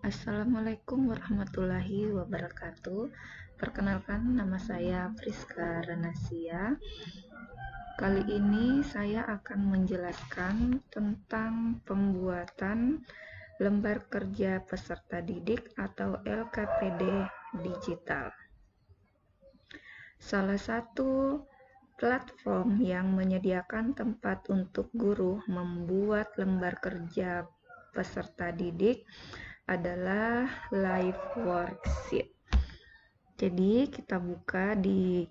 Assalamualaikum warahmatullahi wabarakatuh. Perkenalkan, nama saya Priska Renasia. Kali ini saya akan menjelaskan tentang pembuatan lembar kerja peserta didik atau LKPD digital. Salah satu platform yang menyediakan tempat untuk guru membuat lembar kerja peserta didik adalah Live Worksheet. Jadi kita buka di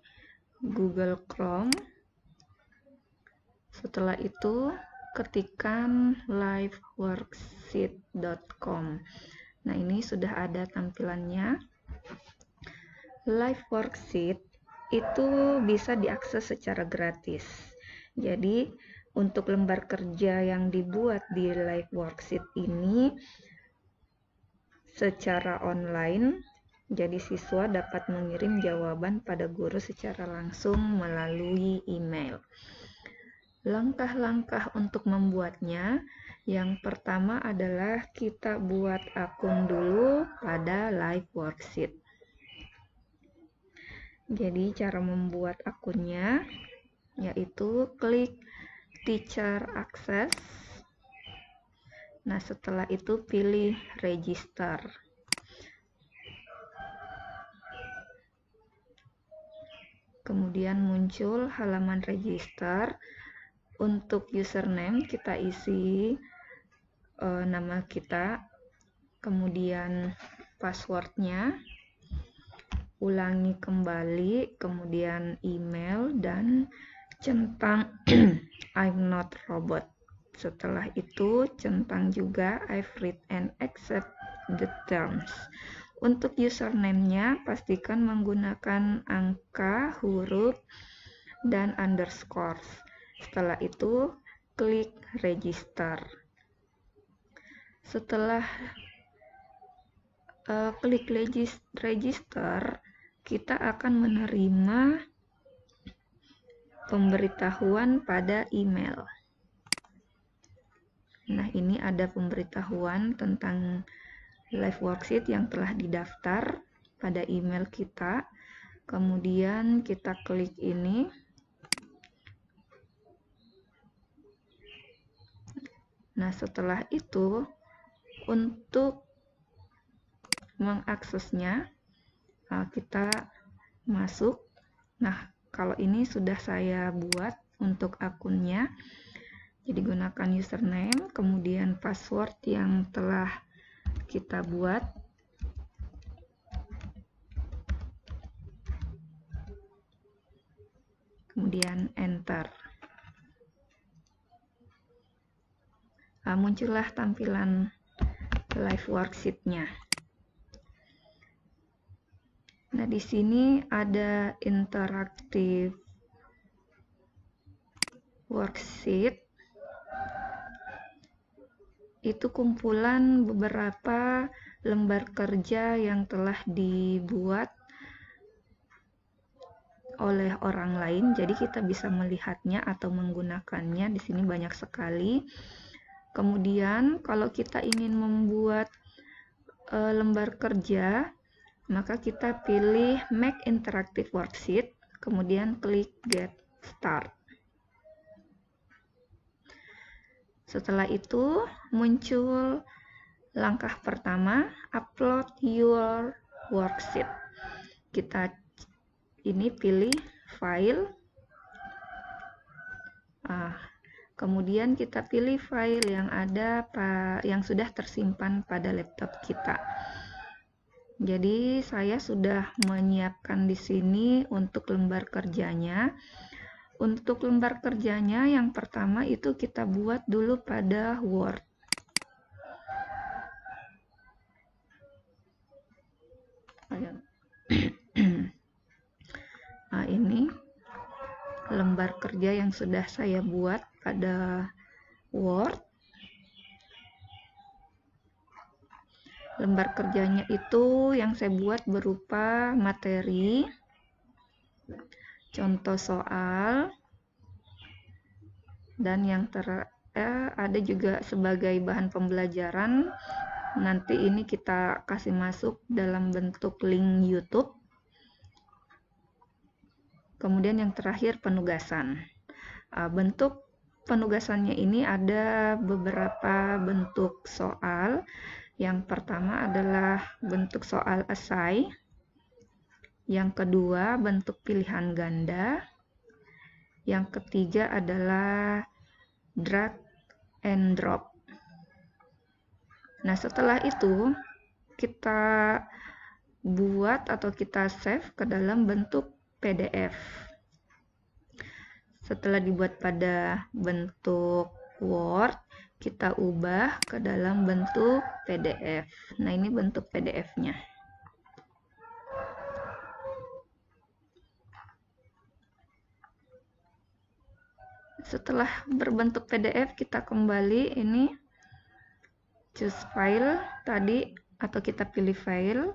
Google Chrome. Setelah itu ketikkan liveworksheet.com. Nah, ini sudah ada tampilannya. Live Worksheet itu bisa diakses secara gratis. Jadi untuk lembar kerja yang dibuat di Live Worksheet ini secara online, jadi siswa dapat mengirim jawaban pada guru secara langsung melalui email. Langkah-langkah untuk membuatnya, yang pertama adalah kita buat akun dulu pada Live Worksheet. Jadi cara membuat akunnya yaitu klik Teacher Access. Nah, setelah itu pilih Register. Kemudian muncul halaman register. Untuk username kita isi nama kita, kemudian passwordnya, ulangi kembali, kemudian email, dan centang I'm not robot. Setelah itu centang juga I've read and accept the terms. Untuk username-nya pastikan menggunakan angka, huruf, dan underscore. Setelah itu klik register. Setelah klik register, kita akan menerima pemberitahuan pada email. Nah, ini ada pemberitahuan tentang Live Worksheet yang telah didaftar pada email kita. Kemudian kita klik ini. Nah, setelah itu untuk mengaksesnya kita masuk. Nah, kalau ini sudah saya buat untuk akunnya. Jadi gunakan username, kemudian password yang telah kita buat. Kemudian enter. Muncullah tampilan Live Worksheet-nya. Nah, di sini ada interaktif worksheet. Itu kumpulan beberapa lembar kerja yang telah dibuat oleh orang lain. Jadi kita bisa melihatnya atau menggunakannya. Di sini banyak sekali. Kemudian kalau kita ingin membuat lembar kerja, maka kita pilih Make Interactive Worksheet, kemudian klik Get Start. Setelah itu muncul langkah pertama, Upload Your Worksheet. Kita ini pilih File. Kemudian kita pilih file yang ada yang sudah tersimpan pada laptop kita. Jadi saya sudah menyiapkan di sini untuk lembar kerjanya. Untuk lembar kerjanya yang pertama itu kita buat dulu pada Word. Nah, ini lembar kerja yang sudah saya buat pada Word. Lembar kerjanya itu yang saya buat berupa materi, contoh soal, dan yang ada juga sebagai bahan pembelajaran nanti ini kita kasih masuk dalam bentuk link YouTube. Kemudian yang terakhir penugasan. Bentuk penugasannya ini ada beberapa bentuk soal. Yang pertama adalah bentuk soal essay. Yang kedua bentuk pilihan ganda. Yang ketiga adalah drag and drop. Nah, setelah itu kita buat atau kita save ke dalam bentuk PDF. Setelah dibuat pada bentuk Word, kita ubah ke dalam bentuk PDF. Nah, ini bentuk PDF-nya. Setelah berbentuk PDF, kita kembali ini choose file tadi, atau kita pilih file.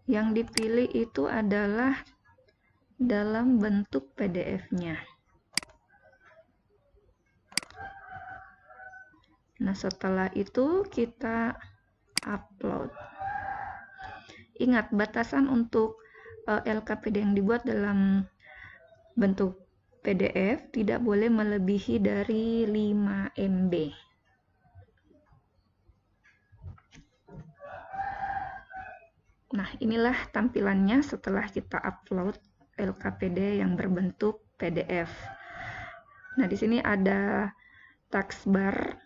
Yang dipilih itu adalah dalam bentuk PDF-nya. Nah, setelah itu kita upload. Ingat, batasan untuk LKPD yang dibuat dalam bentuk PDF tidak boleh melebihi dari 5 MB. Nah, inilah tampilannya setelah kita upload LKPD yang berbentuk PDF. Nah, di sini ada taskbar.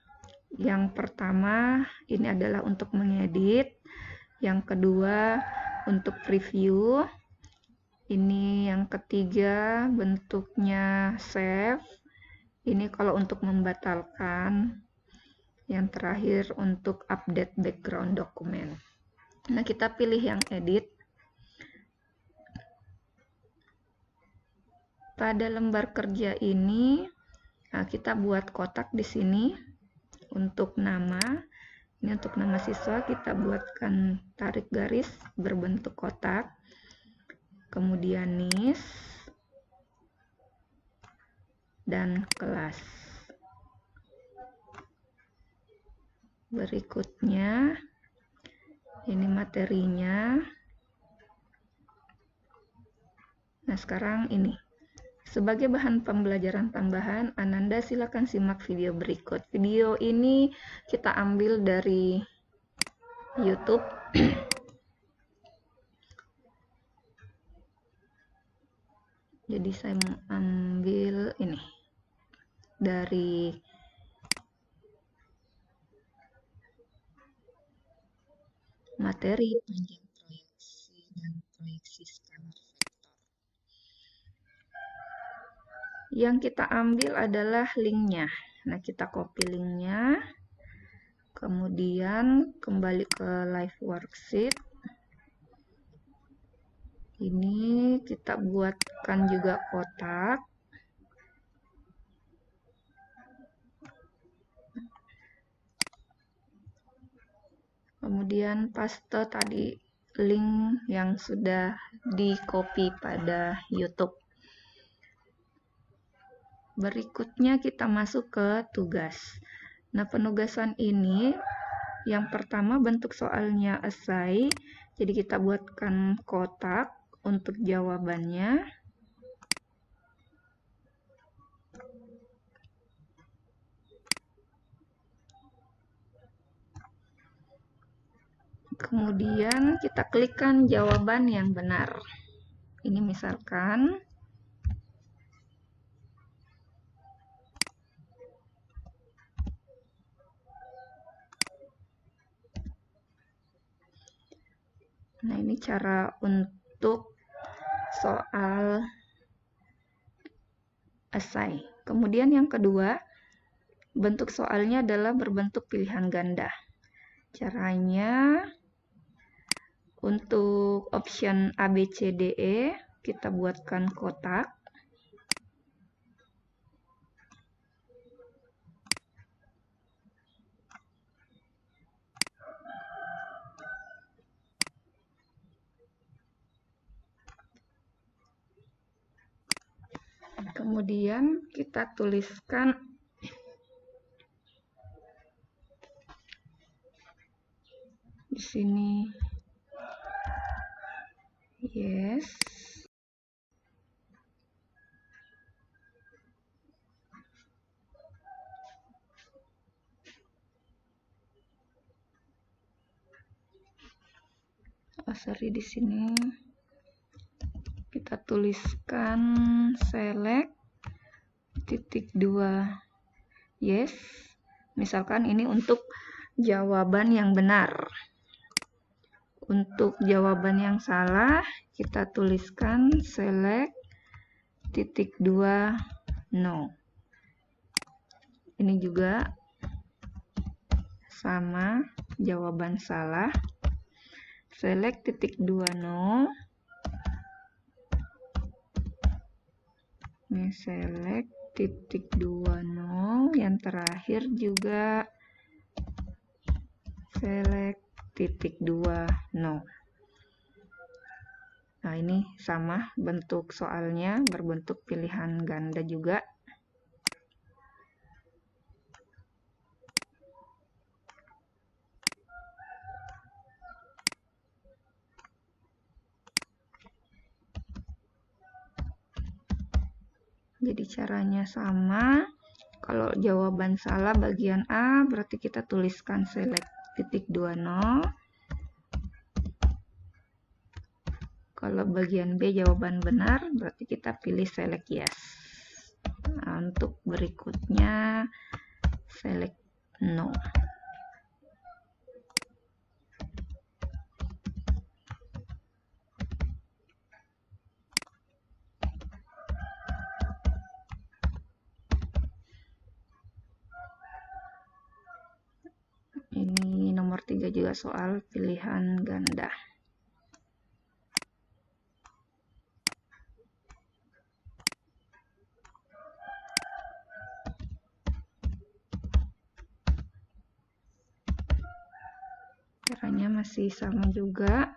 Yang pertama ini adalah untuk mengedit. Yang kedua untuk preview. Ini yang ketiga bentuknya save. Ini kalau untuk membatalkan. Yang terakhir untuk update background dokumen. Nah, kita pilih yang edit. Pada lembar kerja ini, kita buat kotak di sini untuk nama. Ini untuk nama siswa, kita buatkan tarik garis berbentuk kotak. Kemudian NIS dan kelas. Berikutnya, ini materinya. Nah, sekarang ini. Sebagai bahan pembelajaran tambahan, Ananda silakan simak video berikut. Video ini kita ambil dari YouTube. Jadi saya ambil ini dari materi panjang proyeksi dan proyeksi skalar vektor. Yang kita ambil adalah linknya. Nah, kita copy linknya. Kemudian kembali ke live worksheet. Ini kita buatkan juga kotak. Kemudian paste tadi link yang sudah di-copy pada YouTube. Berikutnya kita masuk ke tugas. Nah, penugasan ini yang pertama bentuk soalnya essay. Jadi kita buatkan kotak untuk jawabannya. Kemudian kita klikkan jawaban yang benar. Ini misalkan nah, ini cara untuk soal essay. Kemudian yang kedua, bentuk soalnya adalah berbentuk pilihan ganda. Caranya untuk option A, B, C, D, E kita buatkan kotak. Kemudian kita tuliskan di sini yes. Sorry, di sini kita tuliskan select titik 2 yes. Misalkan ini untuk jawaban yang benar. Untuk jawaban yang salah kita tuliskan select titik 2 no. Ini juga sama, jawaban salah. Select titik 2 no. Ini select titik 2 no. Yang terakhir juga select titik 2 no. Nah, ini sama bentuk soalnya, berbentuk pilihan ganda juga. Jadi caranya sama. Kalau jawaban salah bagian A, berarti kita tuliskan select titik 2 no. Kalau bagian B jawaban benar, berarti kita pilih select yes. Nah, untuk berikutnya select no. Ini nomor 3 juga soal pilihan ganda. Caranya masih sama juga.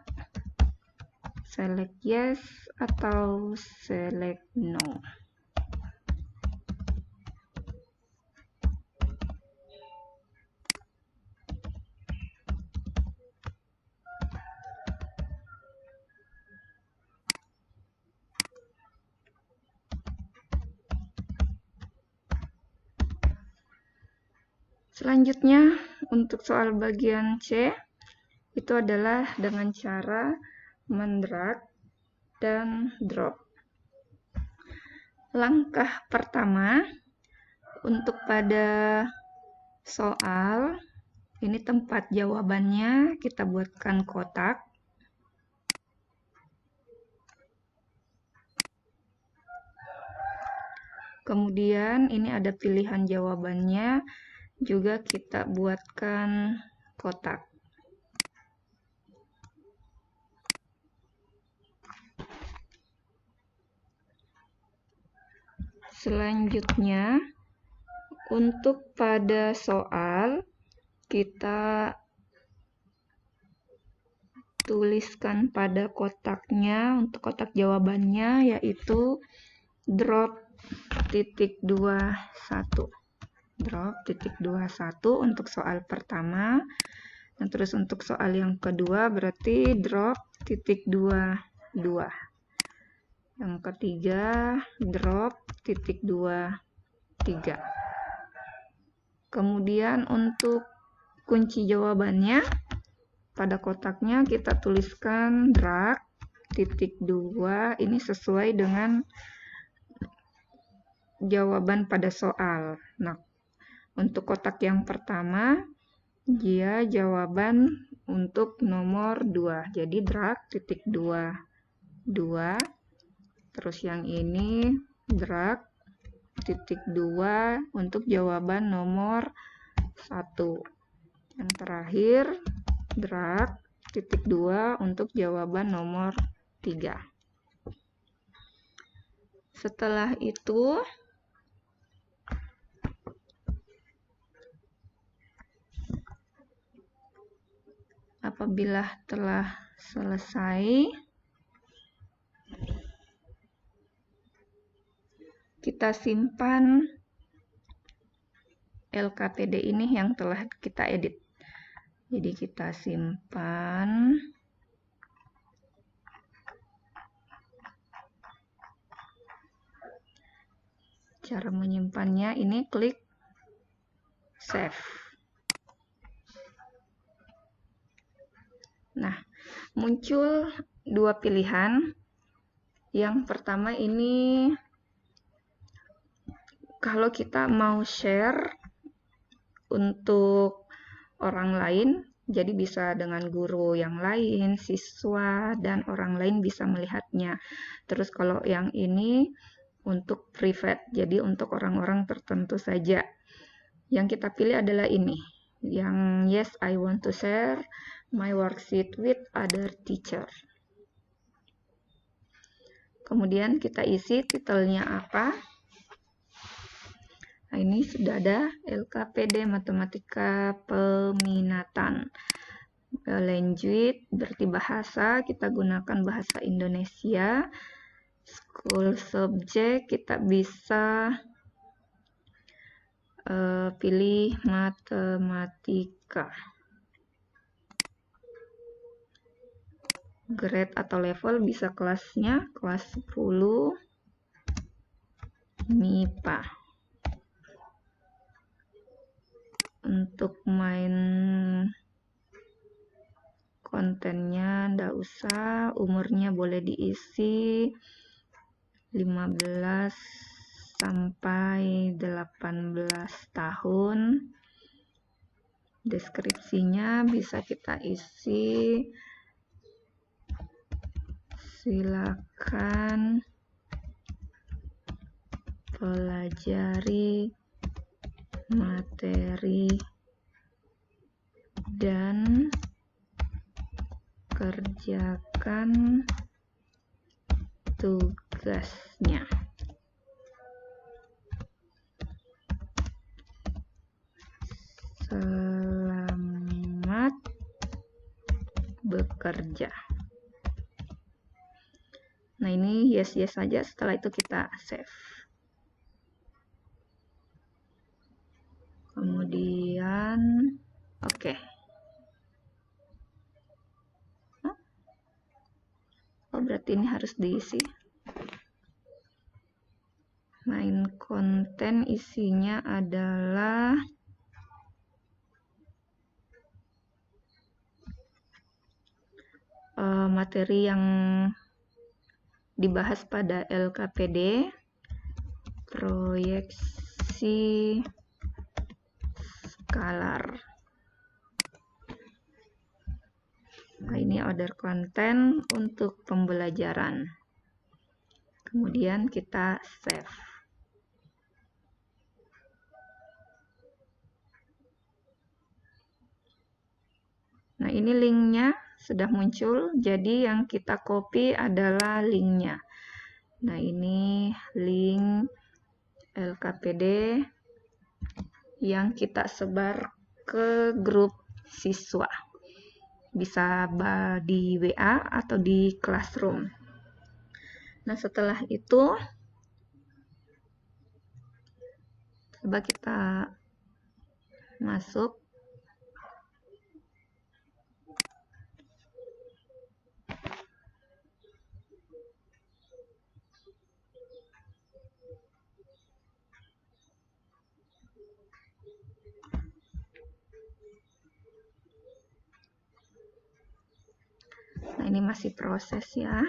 Select yes atau select no. Selanjutnya, untuk soal bagian C, itu adalah dengan cara mendrag dan drop. Langkah pertama, untuk pada soal, ini tempat jawabannya kita buatkan kotak. Kemudian ini ada pilihan jawabannya, juga kita buatkan kotak. Selanjutnya, untuk pada soal, kita tuliskan pada kotaknya, untuk kotak jawabannya yaitu drop titik 21. Drop titik 21 untuk soal pertama. Dan terus untuk soal yang kedua berarti drop titik 22. Yang ketiga drop titik 23. Kemudian untuk kunci jawabannya pada kotaknya kita tuliskan drag titik 2. Ini sesuai dengan jawaban pada soal. Nah, untuk kotak yang pertama, dia jawaban untuk nomor 2. Jadi drag titik 2. Terus yang ini drag titik 2 untuk jawaban nomor 1. Yang terakhir drag titik 2 untuk jawaban nomor 3. Setelah itu apabila telah selesai, kita simpan LKPD ini yang telah kita edit. Jadi kita simpan. Cara menyimpannya ini klik save. Nah, muncul dua pilihan. Yang pertama ini kalau kita mau share untuk orang lain, jadi bisa dengan guru yang lain, siswa, dan orang lain bisa melihatnya. Terus kalau yang ini untuk private, jadi untuk orang-orang tertentu saja. Yang kita pilih adalah ini, yang yes, I want to share my worksheet with other teacher. Kemudian kita isi titelnya apa. Nah, ini sudah ada LKPD Matematika Peminatan. Language berarti bahasa, kita gunakan bahasa Indonesia. School subject kita bisa pilih matematika. Grade atau level bisa kelasnya kelas 10 MIPA. Untuk main kontennya ndak usah, umurnya boleh diisi 15 sampai 18 tahun. Deskripsinya bisa kita isi, silakan pelajari materi dan kerjakan tugasnya. Selamat bekerja. Nah, ini yes saja, setelah itu kita save. Kemudian oke. Oh, berarti ini harus diisi. Main konten isinya adalah materi yang dibahas pada LKPD, proyeksi skalar. Nah, ini order konten untuk pembelajaran. Kemudian kita save. Nah, ini linknya sudah muncul, jadi yang kita copy adalah linknya. Nah, ini link LKPD yang kita sebar ke grup siswa. Bisa di WA atau di Classroom. Nah, setelah itu coba kita masuk. Nah, ini masih proses ya.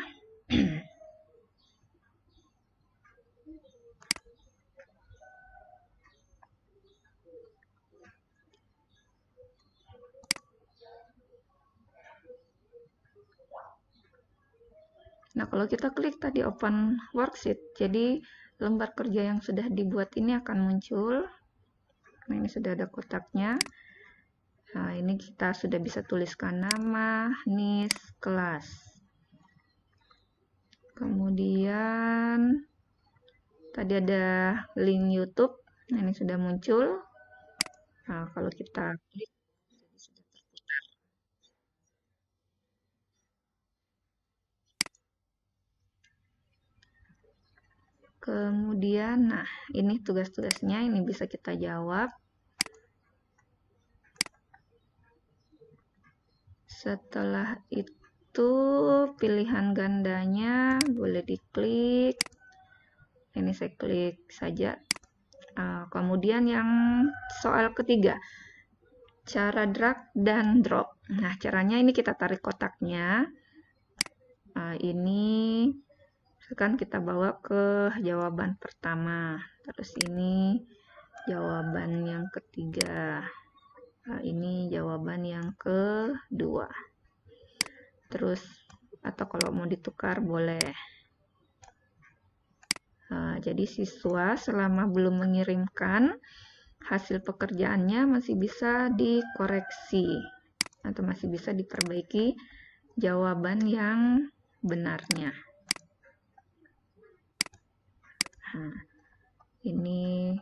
Nah, kalau kita klik tadi open worksheet, jadi lembar kerja yang sudah dibuat ini akan muncul. Nah, ini sudah ada kotaknya. Nah, ini kita sudah bisa tuliskan nama, NIS, kelas. Kemudian tadi ada link YouTube. Nah, ini sudah muncul. Nah, kalau kita klik sudah terputar. Kemudian, nah, ini tugas-tugasnya, ini bisa kita jawab. Setelah itu pilihan gandanya boleh diklik. Ini saya klik saja. Kemudian yang soal ketiga, cara drag dan drop. Nah, caranya ini kita tarik kotaknya. Ini kan kita bawa ke jawaban pertama. Terus ini jawaban yang ketiga. Ini jawaban yang kedua. Terus, atau kalau mau ditukar boleh. Jadi siswa selama belum mengirimkan hasil pekerjaannya masih bisa dikoreksi atau masih bisa diperbaiki jawaban yang benarnya. Ini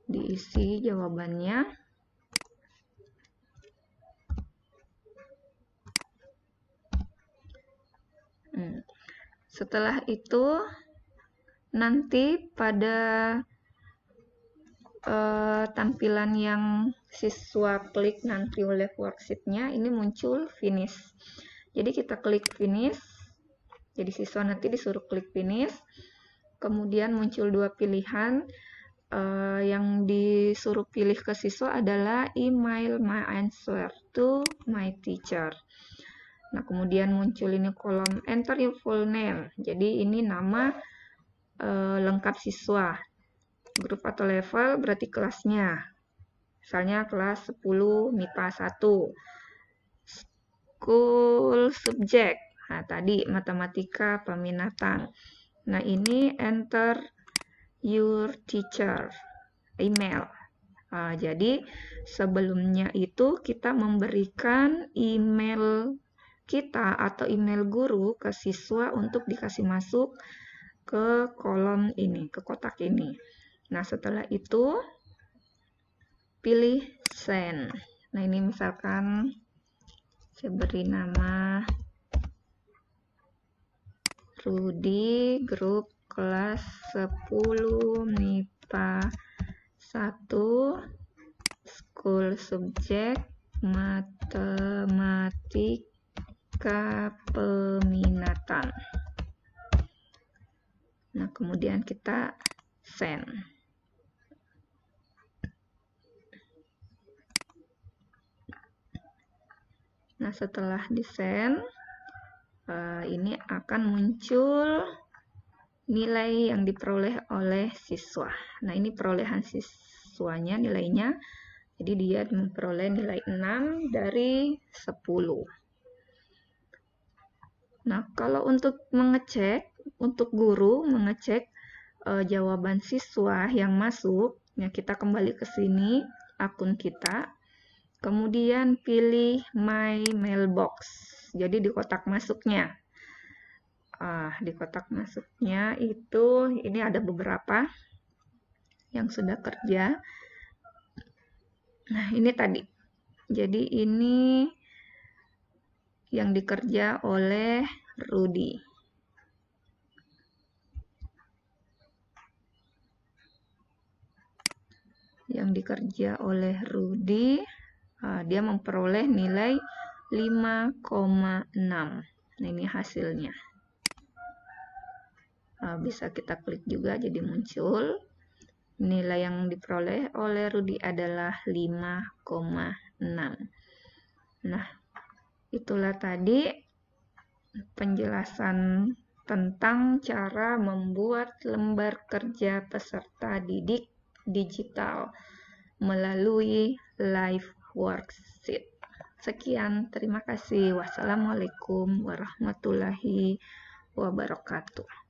diisi jawabannya. Setelah itu nanti pada tampilan yang siswa klik nanti oleh worksheet-nya ini muncul finish. Jadi kita klik finish. Jadi siswa nanti disuruh klik finish. Kemudian muncul dua pilihan. Yang disuruh pilih ke siswa adalah email my answer to my teacher. Nah, kemudian muncul ini kolom enter your full name. Jadi ini nama lengkap siswa. Grup atau level berarti kelasnya. Misalnya kelas 10 MIPA 1. School subject. Nah, tadi matematika peminatan. Nah, ini enter your teacher email. Jadi sebelumnya itu kita memberikan email kita atau email guru ke siswa untuk dikasih masuk ke kolom ini, ke kotak ini. Nah, setelah itu pilih send. Nah, ini misalkan saya beri nama Rudy, grup kelas 10 MIPA 1, school subject matematika peminatan. Nah, kemudian kita send. Nah, setelah di-send, ini akan muncul nilai yang diperoleh oleh siswa. Nah, ini perolehan siswanya nilainya. Jadi dia memperoleh nilai 6 dari 10. Nah, kalau untuk mengecek, untuk guru mengecek jawaban siswa yang masuk, ya kita kembali ke sini, akun kita. Kemudian pilih My Mailbox. Jadi di kotak masuknya. Di kotak masuknya itu ini ada beberapa yang sudah kerja. Nah, ini tadi. Jadi ini yang dikerja oleh Rudy. Yang dikerja oleh Rudy, dia memperoleh nilai 5,6. Nah, ini hasilnya. Bisa kita klik juga jadi muncul. Nilai yang diperoleh oleh Rudy adalah 5,6. Nah, itulah tadi penjelasan tentang cara membuat lembar kerja peserta didik digital melalui live worksheet. Sekian, terima kasih. Wassalamualaikum warahmatullahi wabarakatuh.